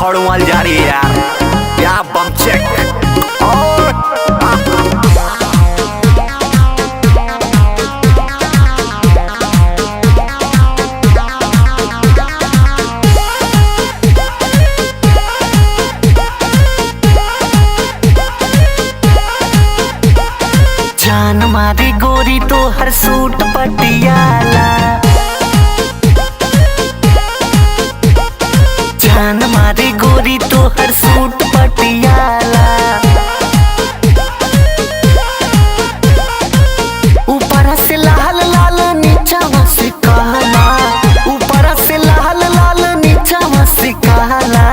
धड़ माल जा रही है यार, क्या बम चेक। जान मारी गोरी तो हर सूट पटियाला, जान मारी गोरी तो हर सूट पटियाला। ऊपर से लाल लाल नीचा से काला, ऊपर से लाल लाल नीचा से काला।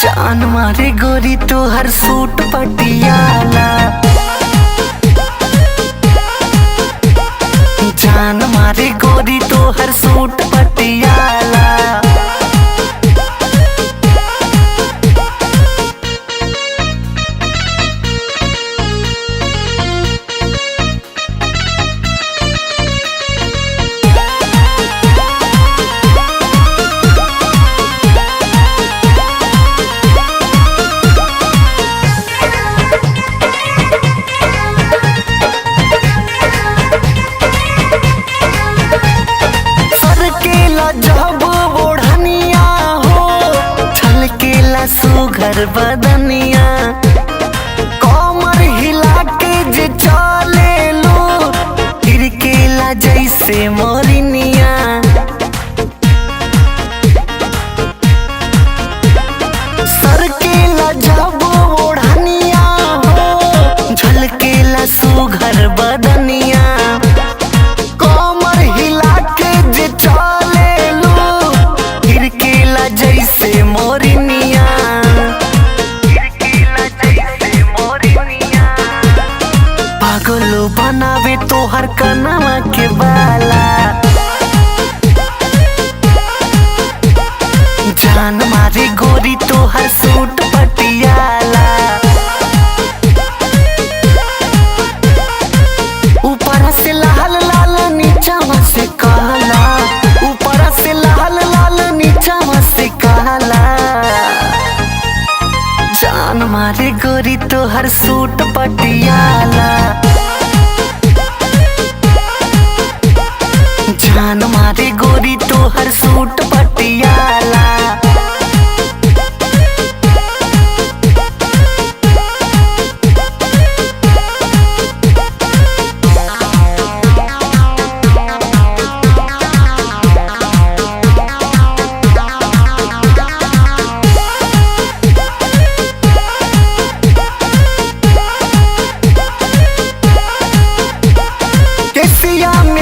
जान मारी गोरी तो हर सूट पटियाला, जान मारी गोरी तो हर सूट पटियाला। जब ओढ़निया हो छलकेला सुघर बदनिया, कमर हिला के जे चले लो तिरकेला जैसे मोरनिया। सरकेला जब ओढ़निया हो झलकेला सुघर बदनिया, कमर हिला के जे जैसे मोरनिया, पागलो बनावे तो हर कनवा के बाला। जान मारी गोरी तो हर सूट पटियाला, ऊपर से लाल लाल नीचा से काला, ऊपर से लाल लाल नीचा से काला। जान मारी गोरी तो हर सूट पटियाला, जान मारी गोरी तो हर सूट पटियाला।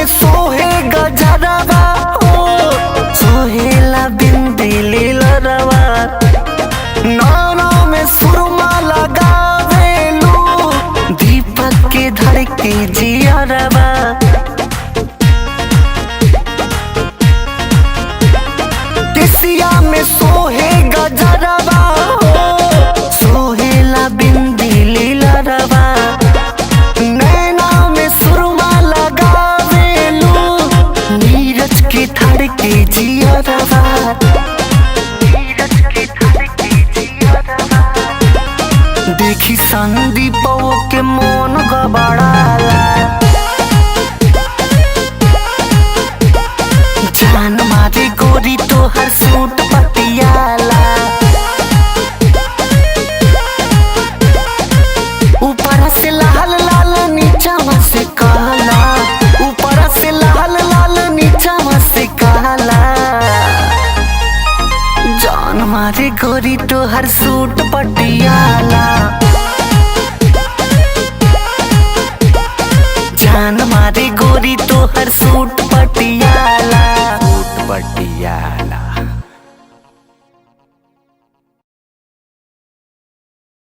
सोहे गजरवा हो सोहेला बिंदी लीलरवा, नाना में सुरमा लगावेलू दीपक के धड़के जियरवा। किसिया में सोहे गजरवा हो सोहेला बिंदी लीलरवा, के धड़के जियरवा। देखी संदीप के मन गबड़ाला, जान मारी गोरी तो हर सूट पटियाला, ऊपर से लाल लाल नीचा से काला, ऊपर से लाल लाल नीचा से काला। जान मारी गोरी तो हर सूट पटियाला, जान मारी गोरी तो हर सूट पटियाला, सूट पटियाला।